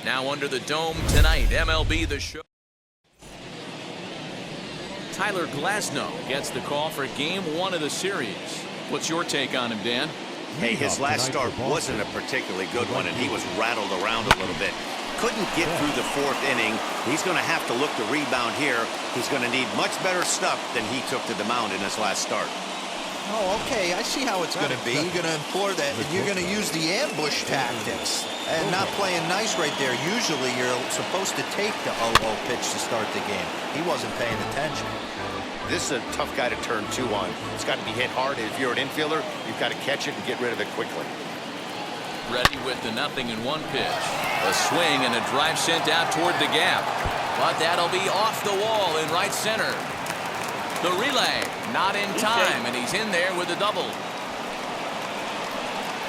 Now under the dome tonight, MLB The Show. Tyler Glasnow gets the call for Game 1 of the series. What's your take on him, Dan? Hey, his last start wasn't a particularly good one, and he was rattled around a little bit. Couldn't get through the fourth inning. He's going to have to look to rebound here. He's going to need much better stuff than he took to the mound in his last start. Oh, okay. I see how it's going to be. You're going to implore that, and you're going to use the ambush tactics and not playing nice right there. Usually, you're supposed to take the 0-0 pitch to start the game. He wasn't paying attention. This is a tough guy to turn 2 on. It's got to be hit hard. If you're an infielder, you've got to catch it and get rid of it quickly. Ready with the 0-1 pitch. A swing and a drive sent out toward the gap. But that'll be off the wall in right center. The relay, not in time, and he's in there with a double.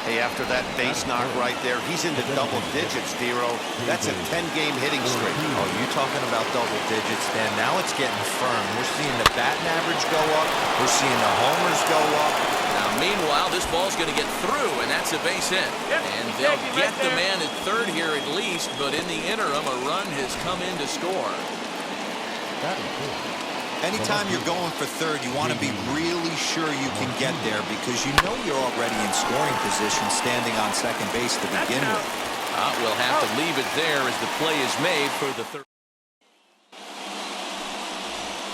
Hey, after that base knock right there, he's into double digits, Dero. That's a 10-game hitting streak. Oh, you talking about double digits, Dan? Now it's getting firm. We're seeing the batting average go up. We're seeing the homers go up. Now, meanwhile, this ball's going to get through, and that's a base hit. And they'll get the man at third here at least, but in the interim, a run has come in to score. Anytime you're going for third, you want to be really sure you can get there because you know you're already in scoring position standing on second base to begin with. We'll have to leave it there as the play is made for the third.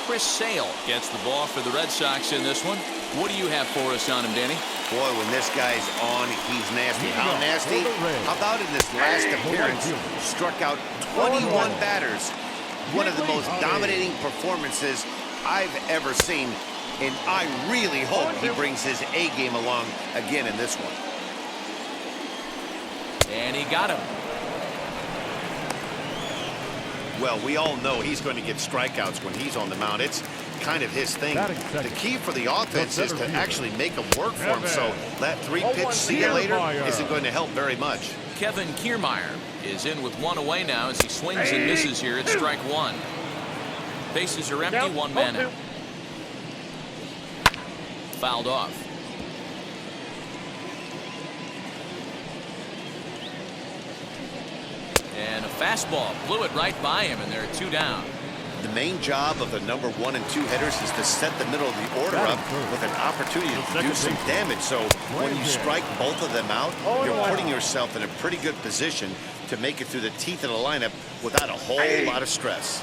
Chris Sale gets the ball for the Red Sox in this one. What do you have for us on him, Danny? Boy, when this guy's on, he's nasty. How nasty? How about in this last appearance, struck out 21 batters. One of the most dominating performances I've ever seen, and I really hope he brings his A game along again in this one. And he got him. Well, we all know he's going to get strikeouts when he's on the mound. It's kind of his thing. The key for the offense is to actually make him work for him, so that 3-pitch see you later isn't going to help very much. Kevin Kiermaier is in with one away now as he swings and misses here at strike one. Bases are empty, one man out. Fouled off. And a fastball blew it right by him, and there are 2 down. The main job of the number 1 and 2 hitters is to set the middle of the order up with an opportunity to do some damage. So when you strike both of them out, you're putting yourself in a pretty good position to make it through the teeth of the lineup without a whole lot of stress.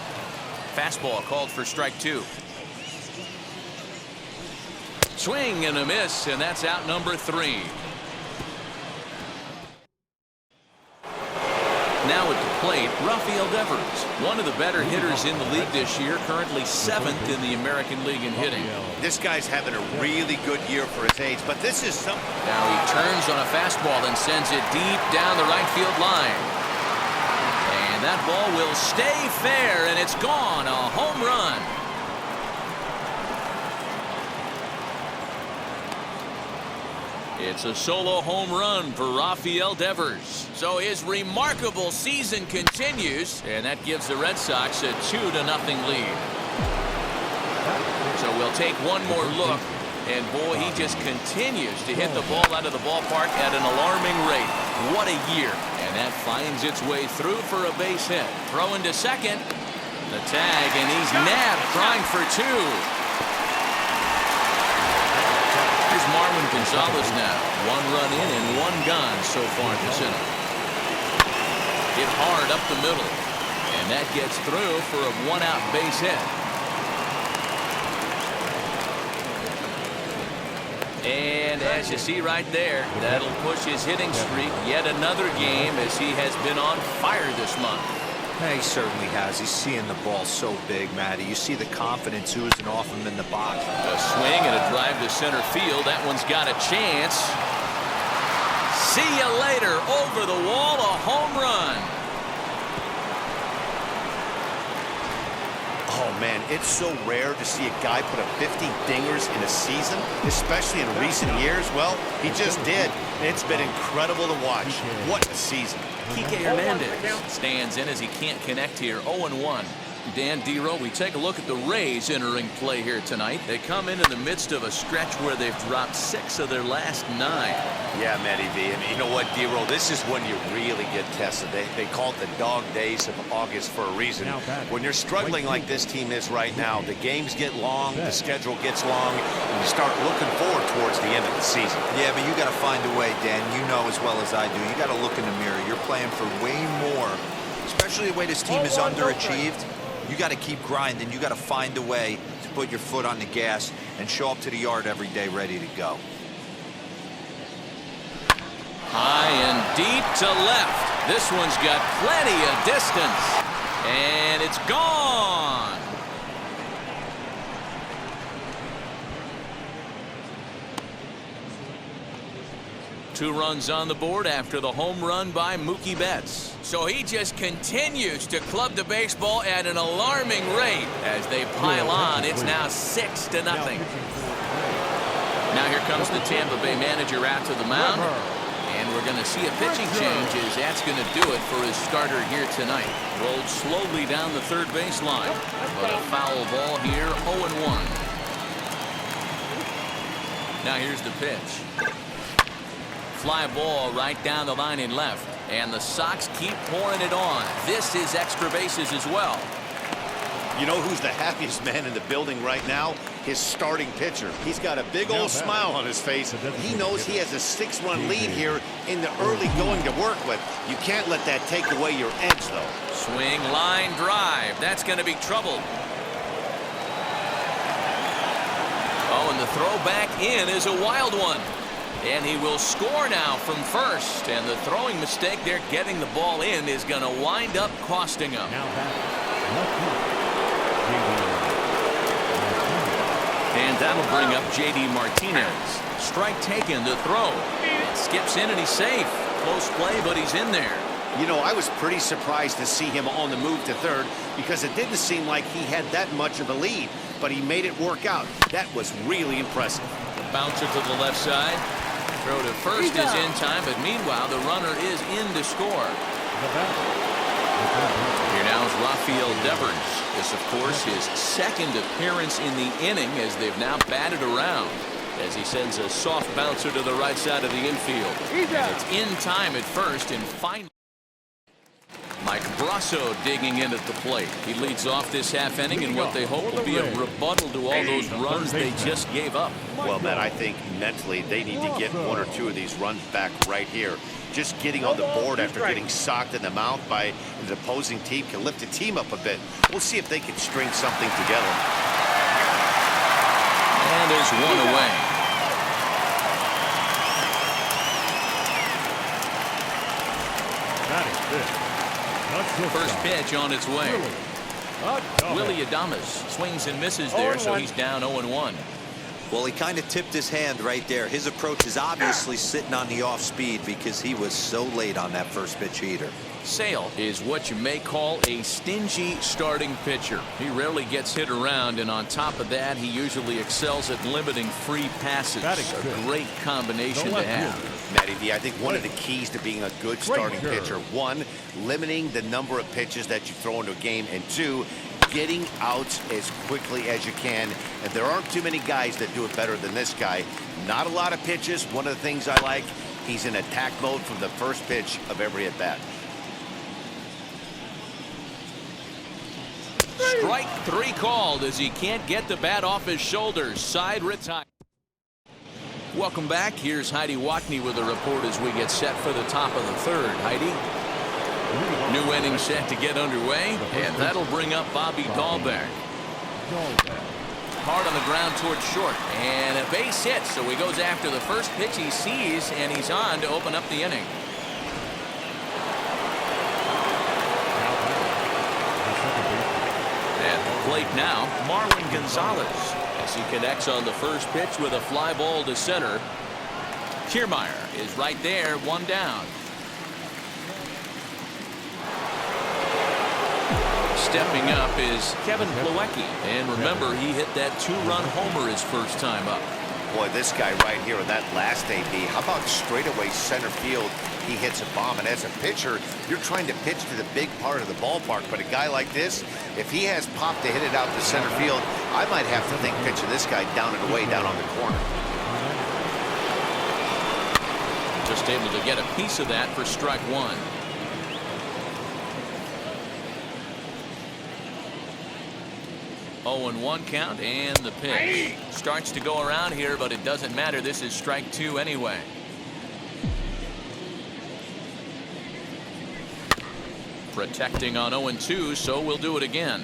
Fastball called for strike 2. Swing and a miss, and that's out number 3. Now at the plate, Rafael Devers, one of the better hitters in the league this year, currently 7th in the American League in hitting. This guy's having a really good year for his age, but this is something. Now he turns on a fastball and sends it deep down the right field line. And that ball will stay fair, and it's gone. A home run. It's a solo home run for Rafael Devers. So his remarkable season continues, and that gives the Red Sox a 2-0 lead. So we'll take one more look, and boy, he just continues to hit the ball out of the ballpark at an alarming rate. What a year. And that finds its way through for a base hit. Throw into second. The tag, and he's nabbed, trying for 2. Here's Marwin Gonzalez now. 1 run in and 1 gone so far this inning. Hit hard up the middle. And that gets through for a 1-out base hit. And as you see right there, that'll push his hitting streak yet another game as he has been on fire this month. He certainly has. He's seeing the ball so big, Matty. You see the confidence oozing off him in the box. A swing and a drive to center field. That one's got a chance. See you later. Over the wall, a home run. Oh, man, it's so rare to see a guy put up 50 dingers in a season, especially in recent years. Well, he just did. It's been incredible to watch. What a season. Kike Hernandez stands in as he can't connect here. 0-1. Dan Dero, we take a look at the Rays entering play here tonight. They come in the midst of a stretch where they've dropped 6 of their last 9. Yeah, Matty V. And you know what, Dero? This is when you really get tested. They call it the dog days of August for a reason. When you're struggling like this team is right now, the games get long, the schedule gets long, and you start looking forward towards the end of the season. Yeah, but you got to find a way, Dan. You know as well as I do. You got to look in the mirror. You're playing for way more, especially the way this team is underachieved. You got to keep grinding. You got to find a way to put your foot on the gas and show up to the yard every day ready to go. High and deep to left. This one's got plenty of distance. And it's gone. Two runs on the board after the home run by Mookie Betts. So he just continues to club the baseball at an alarming rate. As they pile on, it's now 6-0. Now here comes the Tampa Bay manager out to the mound. And we're going to see a pitching change as that's going to do it for his starter here tonight. Rolled slowly down the third baseline. But a foul ball here, 0-1. Now here's the pitch. Fly ball right down the line in left. And the Sox keep pouring it on. This is extra bases as well. You know who's the happiest man in the building right now? His starting pitcher. He's got a big old smile on his face. He knows he has a 6-run lead here in the early going to work with. You can't let that take away your edge, though. Swing, line, drive. That's going to be trouble. Oh, and the throw back in is a wild one. And he will score now from first. And the throwing mistake there getting the ball in is going to wind up costing him. And that'll bring up J.D. Martinez. Strike taken, the throw. It skips in and he's safe. Close play, but he's in there. You know, I was pretty surprised to see him on the move to third because it didn't seem like he had that much of a lead. But he made it work out. That was really impressive. Bouncer to the left side. Throw to first is in time, but meanwhile, the runner is in to score. Here now is Rafael Devers. This, of course, his second appearance in the inning as they've now batted around. As he sends a soft bouncer to the right side of the infield. And it's in time at first and finally. Mike Brasso digging in at the plate. He leads off this half inning in what they hope will be a rebuttal to all those runs they just gave up. Well, Matt, I think mentally they need to get 1 or 2 of these runs back right here. Just getting on the board after getting socked in the mouth by the opposing team can lift the team up a bit. We'll see if they can string something together. And there's one away. That is good. First pitch on its way. Willie Adames swings and misses there, so he's down 0-1. Well, he kind of tipped his hand right there. His approach is obviously sitting on the off speed because he was so late on that first pitch heater. Sale is what you may call a stingy starting pitcher. He rarely gets hit around, and on top of that, he usually excels at limiting free passes. That is a good. great combination to have. Matty V, I think one of the keys to being a good starting pitcher, 1, limiting the number of pitches that you throw into a game, and 2, getting outs as quickly as you can. And there aren't too many guys that do it better than this guy. Not a lot of pitches. One of the things I like, he's in attack mode from the first pitch of every at bat. Strike 3 called as he can't get the bat off his shoulders. Side retire. Welcome back. Here's Heidi Watney with a report as we get set for the top of the third. Heidi. New inning set to get underway, and that'll bring up Bobby Dahlbeck. Hard on the ground towards short, and a base hit, so he goes after the first pitch he sees, and he's on to open up the inning. At the plate now, Marwin Gonzalez, as he connects on the first pitch with a fly ball to center. Kiermaier is right there, 1 down. Stepping up is Kevin Plawecki. And remember, he hit that 2-run homer his first time up. Boy, this guy right here in that last AB, how about straightaway center field? he hits a bomb. And as a pitcher, you're trying to pitch to the big part of the ballpark. But a guy like this, if he has pop to hit it out to center field, I might have to think pitching this guy down and away down on the corner. Just able to get a piece of that for strike one. Oh, and 1 count, and the pitch starts to go around here, but it doesn't matter. This is strike 2 anyway. Protecting on 0-2, so we'll do it again.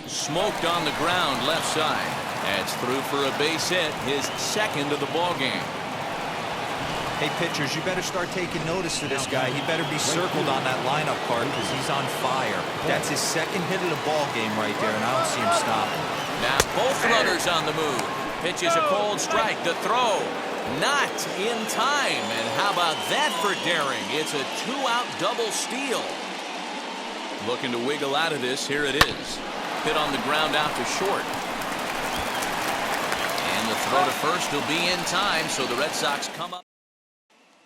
Smoked on the ground left side. That's through for a base hit, his second of the ball game. Hey, pitchers, you better start taking notice to this guy. He better be circled on that lineup card because he's on fire. That's his second hit of the ball game right there, and I don't see him stopping. Now both runners on the move. Pitches a cold strike. The throw not in time. And how about that for daring? It's a 2-out double steal. Looking to wiggle out of this. Here it is. Hit on the ground out to short. And the throw to first will be in time, so the Red Sox come up.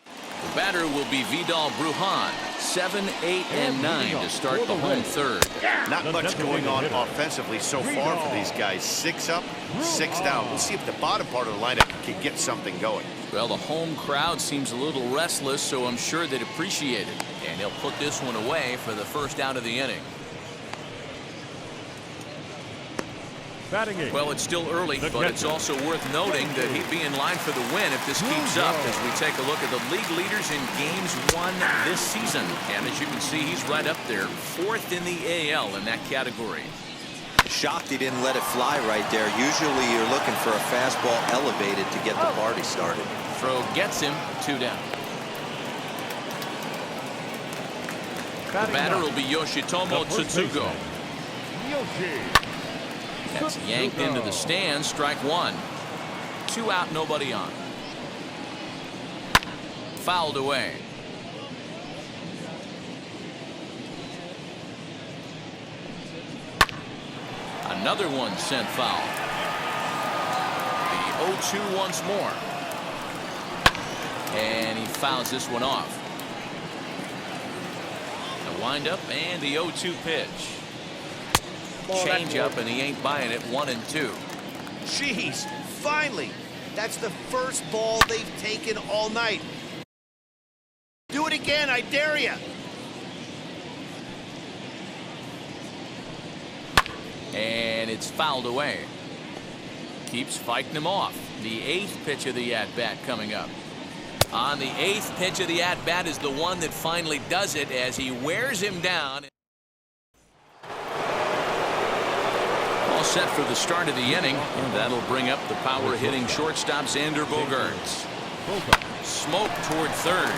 The batter will be Vidal Brujan. 7, 8, and 9 to start the home third. Not much going on offensively so far for these guys. 6 up, 6 down. We'll see if the bottom part of the lineup can get something going. Well, the home crowd seems a little restless, so I'm sure they'd appreciate it. And he'll put this one away for the first out of the inning. Well, it's still early, but it's also worth noting that he'd be in line for the win if this keeps up as we take a look at the league leaders in games won this season. And as you can see, he's right up there, 4th in the AL in that category. Shocked he didn't let it fly right there. Usually you're looking for a fastball elevated to get the party started. Throw gets him, 2 down. The batter will be Yoshitomo Tsutsugo. That's yanked into the stands. Strike 1. 2 out, nobody on. Fouled away. Another one sent foul. The 0-2 once more. And he fouls this one off. The windup and the 0-2 pitch. Change up, and he ain't buying it. 1 and 2. Jeez, finally. That's the first ball they've taken all night. Do it again, I dare you. And it's fouled away. Keeps fighting him off. The 8th pitch of the at-bat coming up. On the 8th pitch of the at-bat is the one that finally does it as he wears him down. All set for the start of the inning, and that'll bring up the power-hitting shortstop Xander Bogaerts. Smoke toward third.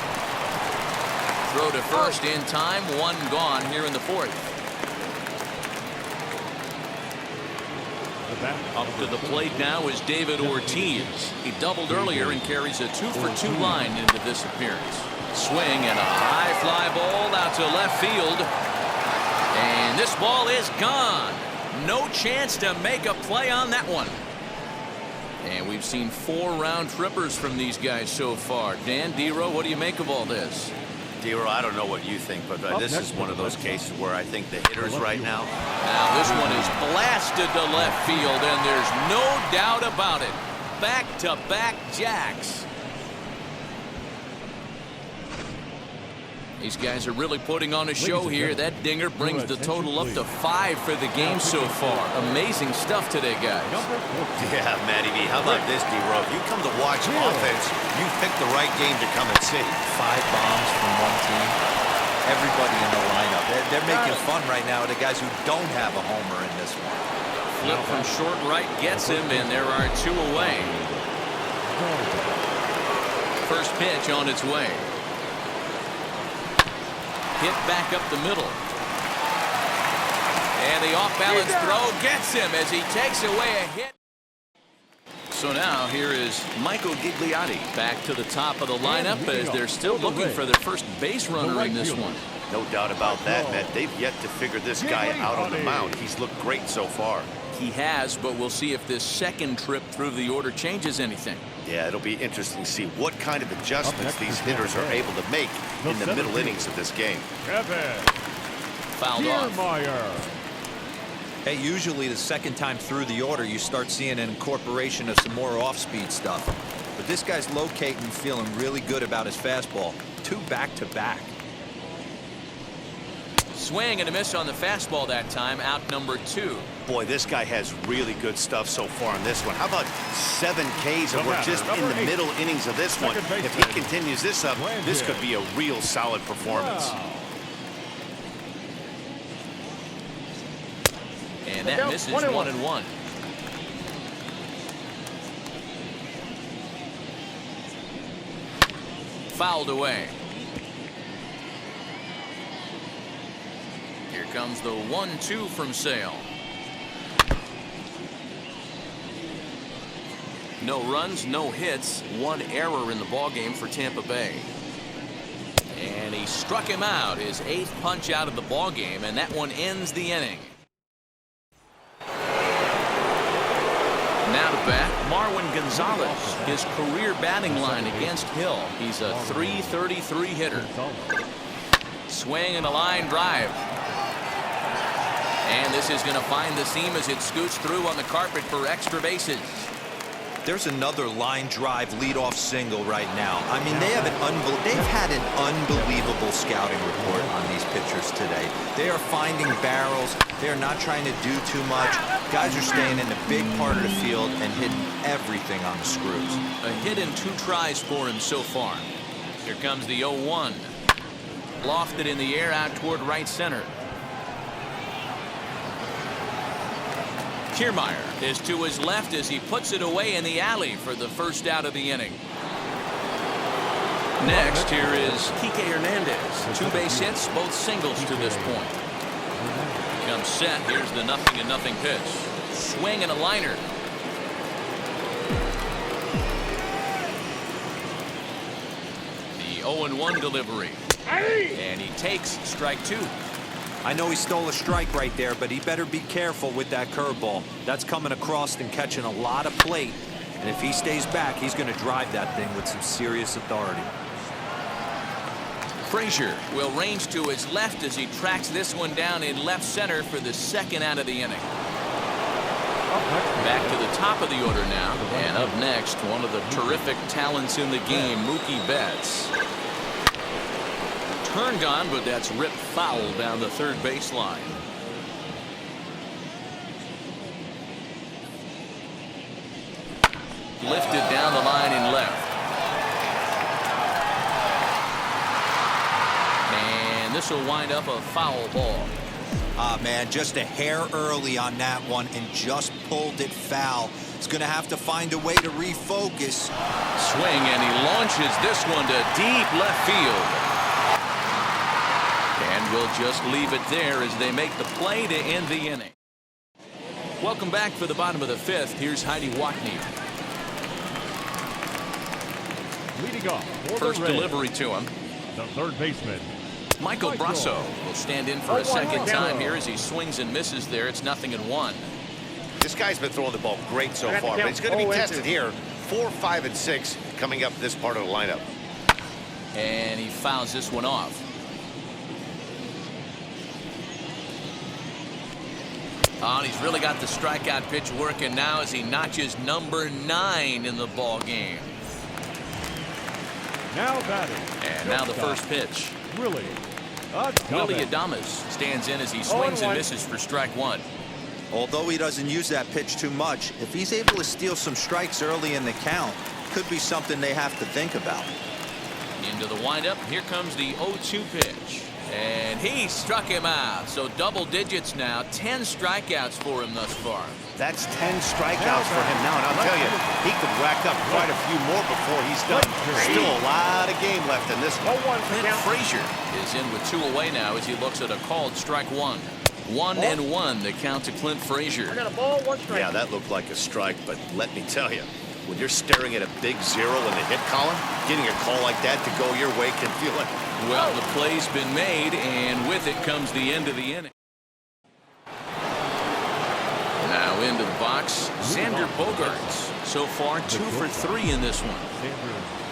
Throw to first in time. 1 gone here in the 4th. Up to the plate now is David Ortiz. He doubled earlier and carries a 2-for-2 line into this appearance. Swing and a high fly ball out to left field. And this ball is gone. No chance to make a play on that one. And we've seen 4 round trippers from these guys so far. Dan, D-Row, what do you make of all this? D-Row, I don't know what you think, but this is one of those cases where I think the hitters right now. Now this one is blasted to left field, and there's no doubt about it. Back-to-back jacks. These guys are really putting on a show here. That dinger brings the total up to 5 for the game so far. Amazing stuff today, guys. Yeah, Matty V. How about this, D-Row? If you come to watch offense, you picked the right game to come and see. 5 bombs from one team. Everybody in the lineup. They're making fun right now of the guys who don't have a homer in this one. Flip from short right gets him, and there are 2 away. First pitch on its way. Hit back up the middle. And the off-balance throw gets him as he takes away a hit. So now here is Michael Gigliotti back to the top of the lineup as they're still looking for their first base runner in this one. No doubt about that, Matt. They've yet to figure this guy out on the mound. He's looked great so far. he has, but we'll see if this second trip through the order changes anything. Yeah, it'll be interesting to see what kind of adjustments these hitters are able to make in the middle innings of this game. Fouled off. Hey, usually the second time through the order, you start seeing an incorporation of some more off-speed stuff. But this guy's locating, feeling really good about his fastball. 2 back-to-back. Swing and a miss on the fastball that time, out number 2. Boy, this guy has really good stuff so far in this one. How about 7 Ks, and we're just in the middle innings of this one. If he continues this up, this could be a real solid performance. And that misses 1-1. Fouled away. Here comes the 1-2 from Sale. No runs, no hits, 1 error in the ballgame for Tampa Bay. And he struck him out, his 8th punch out of the ballgame, and that one ends the inning. Now to bat, Marwin Gonzalez. His career batting line against Hill. He's a .333 hitter. Swing and a line drive. And this is going to find the seam as it scoots through on the carpet for extra bases. There's another line drive leadoff single right now. I mean, they've had an unbelievable scouting report on these pitchers today. They are finding barrels. They are not trying to do too much. Guys are staying in the big part of the field and hitting everything on the screws. A hit in 2 tries for him so far. Here comes the 0-1. Lofted in the air out toward right center. Kiermaier is to his left as he puts it away in the alley for the first out of the inning. Next, here is Kike Hernandez. 2 base hits, both singles to this point. Comes set. Here's the 0-0 pitch. Swing and a liner. The 0-1 delivery. And he takes strike 2. I know he stole a strike right there, but he better be careful with that curveball. That's coming across and catching a lot of plate. And if he stays back, he's going to drive that thing with some serious authority. Frazier will range to his left as he tracks this one down in left center for the second out of the inning. Back to the top of the order now. And up next, one of the terrific talents in the game, Mookie Betts. Turned on, but that's ripped foul down the third baseline. Lifted down the line in left. And this will wind up a foul ball. Ah, man, just a hair early on that one and just pulled it foul. He's going to have to find a way to refocus. Swing, and he launches this one to deep left field. And we'll just leave it there as they make the play to end the inning. Welcome back for the bottom of the 5th. Here's Heidi Watney. Leading off for First the Reds, delivery to him. the third baseman, Michael Brasso will stand in for a second time here as he swings and misses there. It's 0-1. This guy's been throwing the ball great so far, but he's going to be tested here. 4, 5, and 6 coming up this part of the lineup. And he fouls this one off. Oh, and he's really got the strikeout pitch working now as he notches number 9 in the ball game. now batting. And now the first pitch. Willie Adames stands in as he swings and misses for strike 1. Although he doesn't use that pitch too much, if he's able to steal some strikes early in the count, could be something they have to think about. Into the windup. Here comes the 0-2 pitch. And he struck him out. So double digits now. 10 strikeouts for him thus far. That's 10 strikeouts for him now, and I'll tell you, he could rack up quite a few more before he's done. Still a lot of game left in this one. Clint Frazier is in with 2 away now as he looks at a called strike 1. 1-1 the count to Clint Frazier. Yeah, that looked like a strike, but let me tell you, when you're staring at a big 0 in the hit column, getting a call like that to go your way can feel it. Well, the play's been made, and with it comes the end of the inning. Now into the box, Xander Bogaerts. So far, 2 for 3 in this one.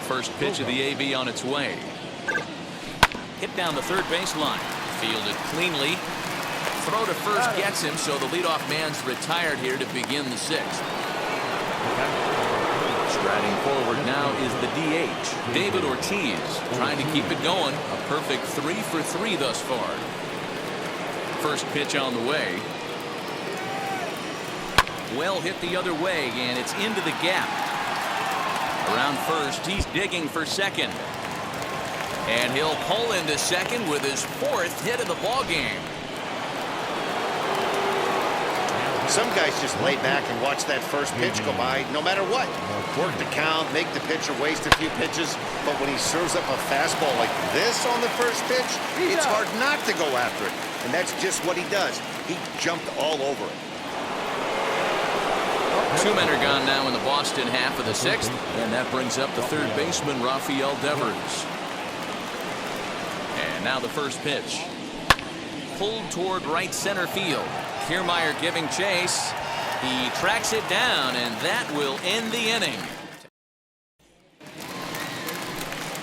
First pitch of the AB on its way. Hit down the third baseline. Fielded cleanly. Throw to first gets him, so the leadoff man's retired here to begin the 6th. Striding forward now is the DH, David Ortiz, trying to keep it going. A perfect 3 for 3 thus far. First pitch on the way. Well hit the other way, and it's into the gap. Around first, he's digging for second. And he'll pull into second with his 4th hit of the ball game. Some guys just lay back and watch that first pitch go by no matter what. Work the count, make the pitcher waste a few pitches, but when he serves up a fastball like this on the first pitch, it's hard not to go after it. And that's just what he does. He jumped all over it. 2 men are gone now in the Boston half of the 6th, and that brings up the third baseman, Rafael Devers. And now the first pitch. Pulled toward right center field. Kiermaier giving chase. He tracks it down, and that will end the inning.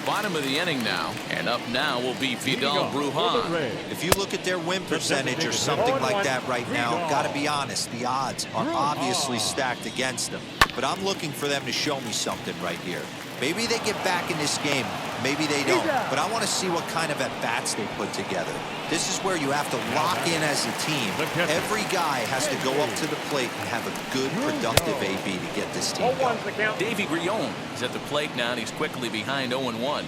Bottom of the inning now, and up now will be Vidal Brujan. If you look at their win percentage or something like that right now, got to be honest, the odds are obviously stacked against them. But I'm looking for them to show me something right here. Maybe they get back in this game. Maybe they don't. But I want to see what kind of at-bats they put together. This is where you have to lock in as a team. Every guy has to go up to the plate and have a good, productive AB to get this team going. Davy Grillon is at the plate now, and he's quickly behind 0-1.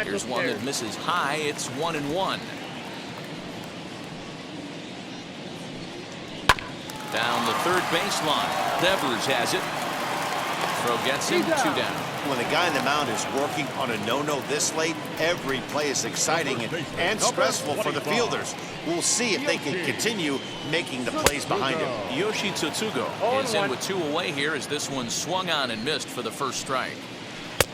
Here's one that misses high. It's 1-1. Down the third baseline. Devers has it. Throw gets him, 2 down. When the guy on the mound is working on a no-no this late, every play is exciting and stressful for the fielders. We'll see if they can continue making the plays behind him. Yoshi Tsutsugo is in with 2 away here as this one swung on and missed for the first strike.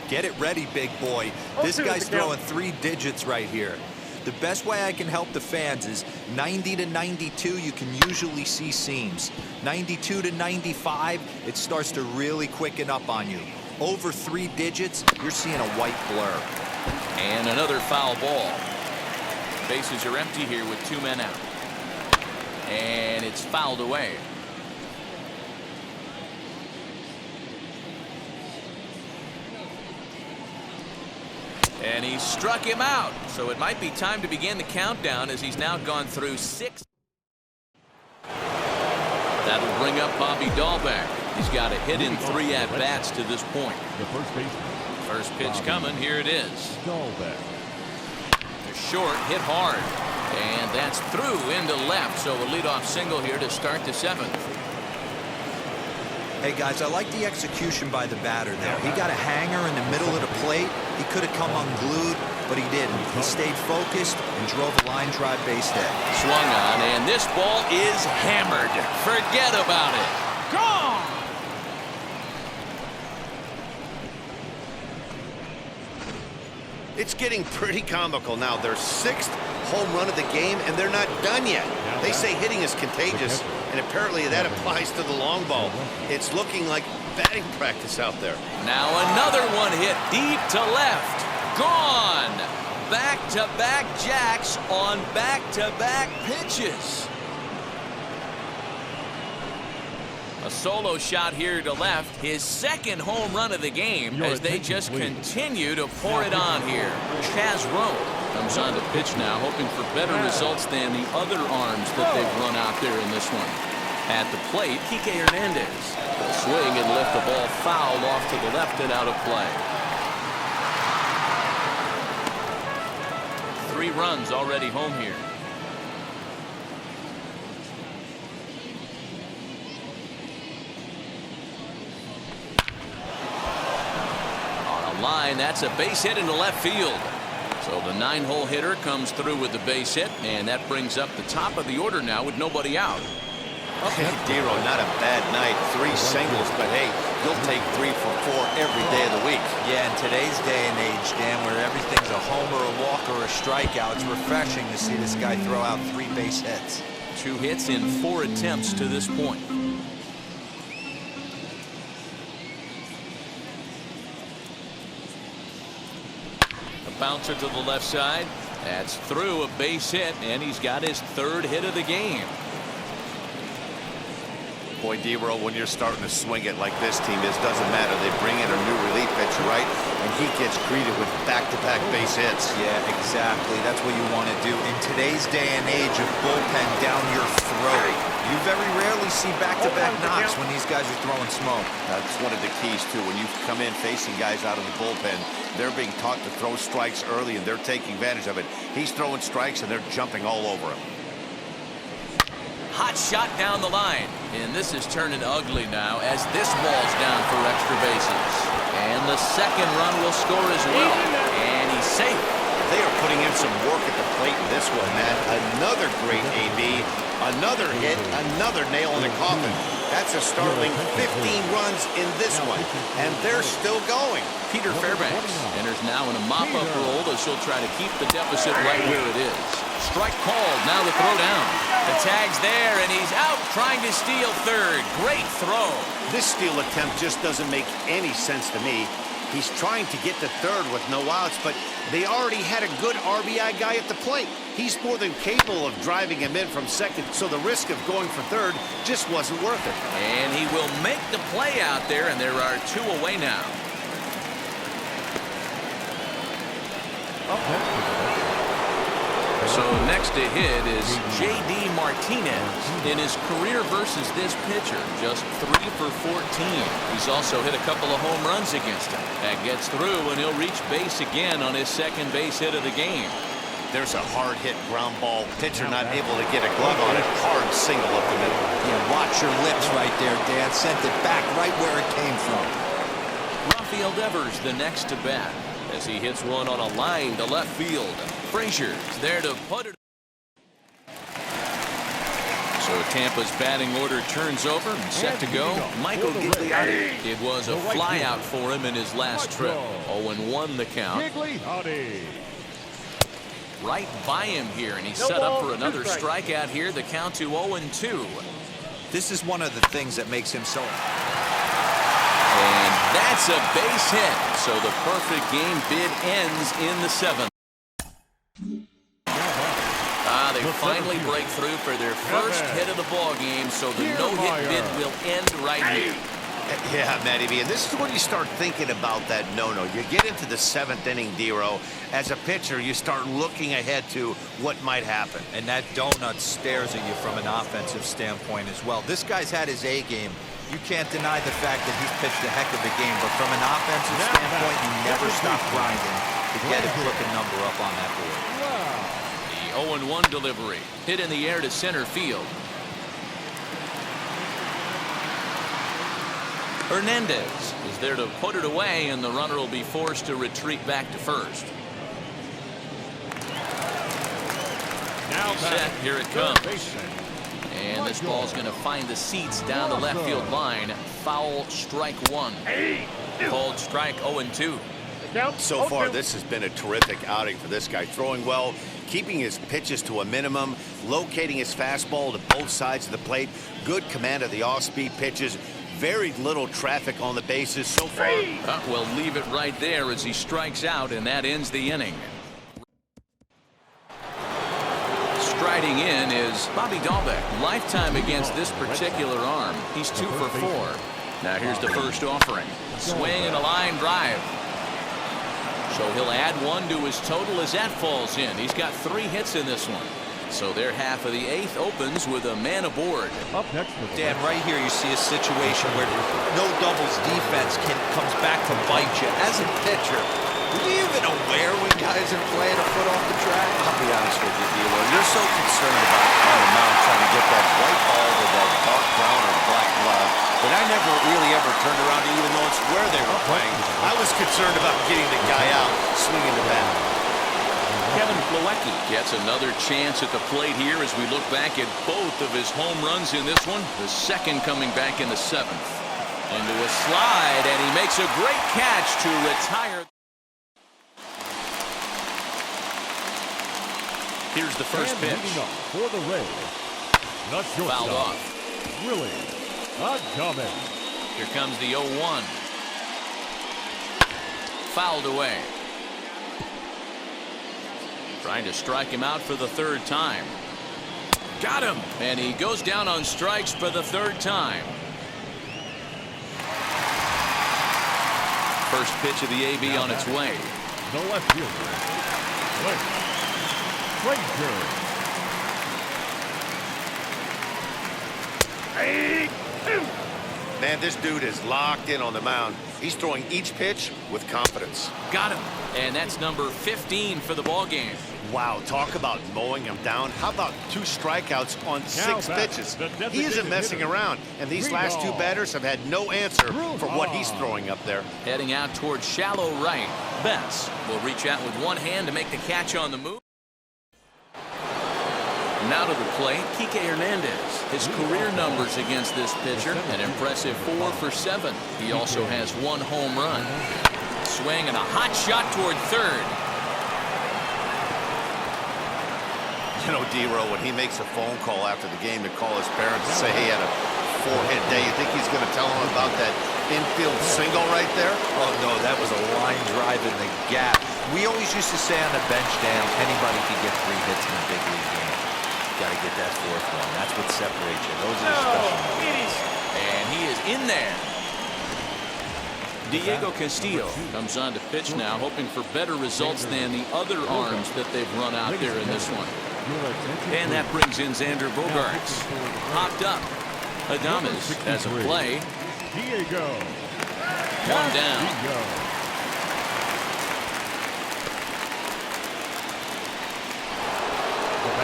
Get it ready, big boy. This guy's throwing 3 digits right here. The best way I can help the fans is 90 to 92, you can usually see seams. 92 to 95, it starts to really quicken up on you. Over 3 digits, you're seeing a white blur. And another foul ball. Bases are empty here with 2 men out. And it's fouled away. And he struck him out. So it might be time to begin the countdown as he's now gone through 6. That'll bring up Bobby Dahlbeck. He's got a hit in 3 at-bats to this point. The first baseman. First pitch coming. Here it is. Dahlbeck. The short hit hard. And that's through into left. So a leadoff single here to start the 7th. Hey guys, I like the execution by the batter there. He got a hanger in the middle of the plate. He could have come unglued, but he didn't. He stayed focused and drove a line drive base hit. Swung on, and this ball is hammered. Forget about it. Gone! It's getting pretty comical now. Their 6th home run of the game, and they're not done yet. They say hitting is contagious, and apparently that applies to the long ball. It's looking like batting practice out there. Now another one hit deep to left. Gone! Back-to-back jacks on back-to-back pitches. A solo shot here to left. His 2nd home run of the game as they just continue to pour it on here. Chaz Rowe comes on to pitch now, hoping for better results than the other arms that they've run out there in this one. At the plate, Kike Hernandez will swing and lift the ball foul off to the left and out of play. 3 runs already home here. Line, that's a base hit into left field. So the 9-hole hitter comes through with the base hit, and that brings up the top of the order now with nobody out. Okay, Dero, not a bad night. 3 singles, but hey, you'll take 3 for 4 every day of the week. Yeah, in today's day and age, Dan, where everything's a homer, a walk, or a strikeout, it's refreshing to see this guy throw out 3 base hits. 2 hits in 4 attempts to this point. A bouncer to the left side. That's through, a base hit, and he's got his 3rd hit of the game. Boy, D-Row, when you're starting to swing it like this team is, doesn't matter. They bring in a new relief pitcher, right? And he gets greeted with back-to-back base hits. Yeah, exactly. That's what you want to do. In today's day and age of bullpen down your throat, you very rarely see back-to-back knocks when these guys are throwing smoke. That's one of the keys, too. When you come in facing guys out of the bullpen, they're being taught to throw strikes early, and they're taking advantage of it. He's throwing strikes, and they're jumping all over him. Hot shot down the line, and this is turning ugly now as this ball's down for extra bases. And the 2nd run will score as well, and he's safe. They are putting in some work at the plate in this one, man. Another great AB, another hit, another nail in the coffin. That's a startling 15 runs in this one, and they're still going. Peter Fairbanks enters now in a mop-up role as she'll try to keep the deficit right where it is. Strike called, now the throw down. The tag's there, and he's out trying to steal 3rd. Great throw. This steal attempt just doesn't make any sense to me. He's trying to get to 3rd with no outs, but they already had a good RBI guy at the plate. He's more than capable of driving him in from 2nd, so the risk of going for 3rd just wasn't worth it. And he will make the play out there, and there are 2 away now. So next to hit is J.D. Martinez. In his career versus this pitcher, just 3 for 14. He's also hit a couple of home runs against him. That gets through, and he'll reach base again on his 2nd base hit of the game. There's a hard hit ground ball. Pitcher not able to get a glove on it. Hard single up the middle. Yeah, watch your lips right there, Dan. Sent it back right where it came from. Rafael Devers the next to bat as he hits one on a line to left field. Frazier's there to put it. So Tampa's batting order turns over and set to go. Michael Gigliotti. It was a flyout for him in his last trip. 0-1 the count. Right by him here, and he's set up for another strikeout here. The count to 0-2. This is one of the things that makes him so. And that's a base hit. So the perfect game bid ends in the 7th. They finally break through for their first hit of the ball game, so the no-hit bid will end right here. Yeah, Matty B, and this is when you start thinking about that no-no. You get into the 7th inning, D-Row. As a pitcher, you start looking ahead to what might happen. And that donut stares at you from an offensive standpoint as well. This guy's had his A game. You can't deny the fact that he's pitched a heck of a game, but from an offensive standpoint, you never stop grinding to get a crooked number up on that board. 0-1 delivery. Hit in the air to center field. Hernandez is there to put it away, and the runner will be forced to retreat back to 1st. Now set. Here it comes. And this ball's going to find the seats down the left field line. Foul, strike 1. Called strike 0-2. So far, this has been a terrific outing for this guy. Throwing well, keeping his pitches to a minimum, locating his fastball to both sides of the plate, good command of the off-speed pitches, very little traffic on the bases so far. We'll leave it right there as he strikes out, and that ends the inning. Striding in is Bobby Dahlbeck. Lifetime against this particular arm. He's 2 for 4. Now here's the first offering. Swing and a line drive. So he'll add 1 to his total as that falls in. He's got 3 hits in this one. So their half of the 8th opens with a man aboard. Up next, Dan, right here you see a situation where no doubles defense comes back to bite you. As a pitcher, are you even aware when guys are playing a foot off the track? I'll be honest with you, D-Row. You're so concerned about on the mound trying to get that white ball with that dark brown or black glove that I never really ever turned around to even notice where they were playing. I was concerned about getting the guy out, swinging the bat. Kevin Plawecki gets another chance at the plate here as we look back at both of his home runs in this one. The 2nd coming back in the 7th. Into a slide, and he makes a great catch to retire. Here's the first pitch. For the Rays, Not short. Fouled off. Willie Adames. Here comes the 0-1. Fouled away. Trying to strike him out for the third time. Got him. And he goes down on strikes for the third time. First pitch of the AB on its way. The left fielder. Frazier. Man, this dude is locked in on the mound. He's throwing each pitch with confidence. Got him. And that's number 15 for the ball game. Wow, talk about mowing him down. How about 2 strikeouts on 6 pitches? He isn't messing around, and these last 2 batters have had no answer for what he's throwing up there. Heading out towards shallow right. Betts will reach out with one hand to make the catch on the move. Now to the plate, Kike Hernandez. His career numbers against this pitcher, an impressive 4 for 7. He also has 1 home run. Swing and a hot shot toward third. You know, D-Row, when he makes a phone call after the game to call his parents and say he had a 4-hit day, you think he's going to tell them about that infield single right there? Oh, no, that was a line drive in the gap. We always used to say on the bench, Dan, anybody could get 3 hits in a big league game. Got to get that 4th one. That's what separates you. Those are the special moments. And he is in there. Diego Castillo comes on to pitch now, hoping for better results than the other arms that they've run out there in this one. And that brings in Xander Bogaerts. Popped up. Adames has a play. Diego. One down.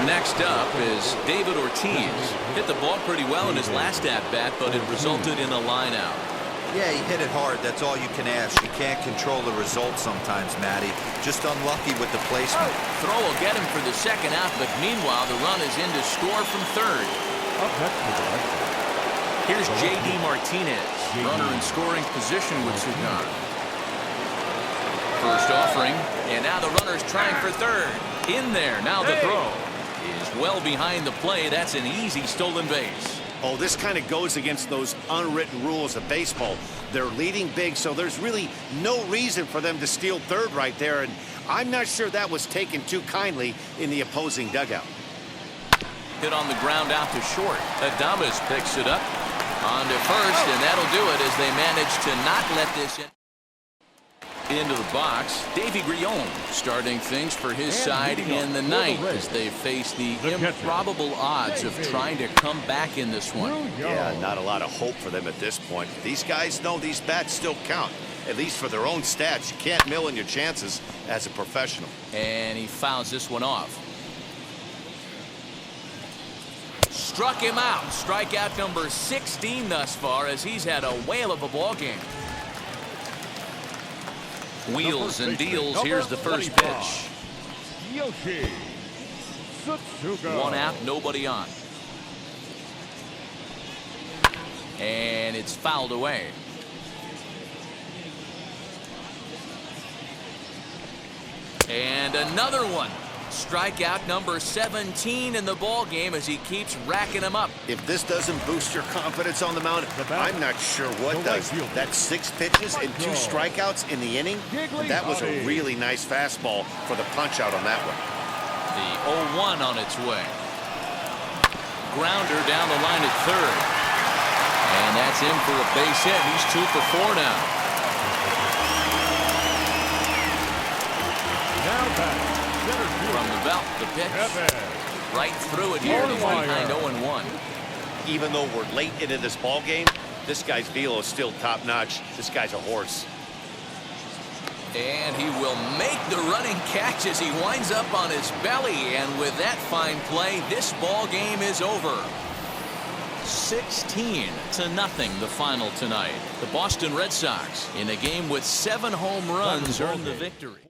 Next up is David Ortiz. Hit the ball pretty well in his last at-bat, but it resulted in a line out. Yeah, he hit it hard. That's all you can ask. You can't control the result sometimes, Matty. Just unlucky with the placement. Throw will get him for the second out, but meanwhile, the run is in to score from third. Here's J.D. Martinez, runner in scoring position with Sugan. First offering, and now the runner's trying for third. In there, now the throw is well behind the play. That's an easy stolen base. Oh, this kind of goes against those unwritten rules of baseball. They're leading big, so there's really no reason for them to steal third right there, and I'm not sure that was taken too kindly in the opposing dugout. Hit on the ground out to short. Adames picks it up on to first, and that'll do it as they manage to not let this into the box. Davy Grillon starting things for his side in the ninth as they face the improbable odds of trying to come back in this one. Yeah, not a lot of hope for them at this point. These guys know these bats still count, at least for their own stats. You can't mill in your chances as a professional. And he fouls this one off. Struck him out. Strikeout number 16 thus far as he's had a whale of a ball game. Wheels and deals. Here's the first pitch. One out, nobody on. And it's fouled away. And another one. Strikeout number 17 in the ball game as he keeps racking them up. If this doesn't boost your confidence on the mound, I'm not sure what does. That's 6 pitches and 2 strikeouts in the inning. That was a really nice fastball for the punch out on that one. The 0-1 on its way. Grounder down the line at third. And that's in for a base hit. He's 2 for 4 now. Now back. From the belt, the pitch. Right through it here. He's behind 0-1. Even though we're late into this ball game, this guy's velo is still top notch. This guy's a horse. And he will make the running catch as he winds up on his belly. And with that fine play, this ball game is over. 16-0 the final tonight. The Boston Red Sox, in a game with 7 home runs, earned the victory.